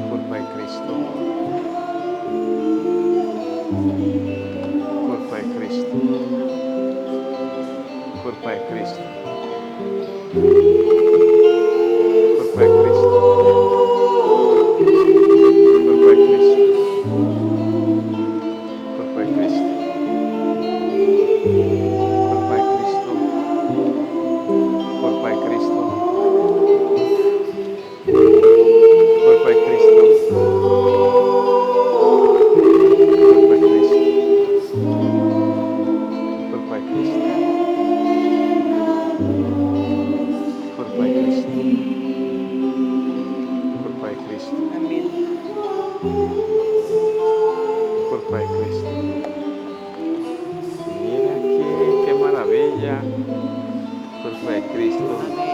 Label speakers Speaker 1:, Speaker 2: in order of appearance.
Speaker 1: Culpa de Cristo. Culpa de Cristo. Culpa de Cristo. Culpa de Cristo. Culpa de Cristo. Culpa de Cristo. Culpa de Cristo. Culpa de Cristo. Culpa de Cristo. Culpa de Cristo. Culpa de Cristo. Culpa de Cristo. Culpa de Cristo.
Speaker 2: Amén.
Speaker 1: Culpa de Cristo. Mira qué maravilla. Culpa de Cristo.
Speaker 2: Amén.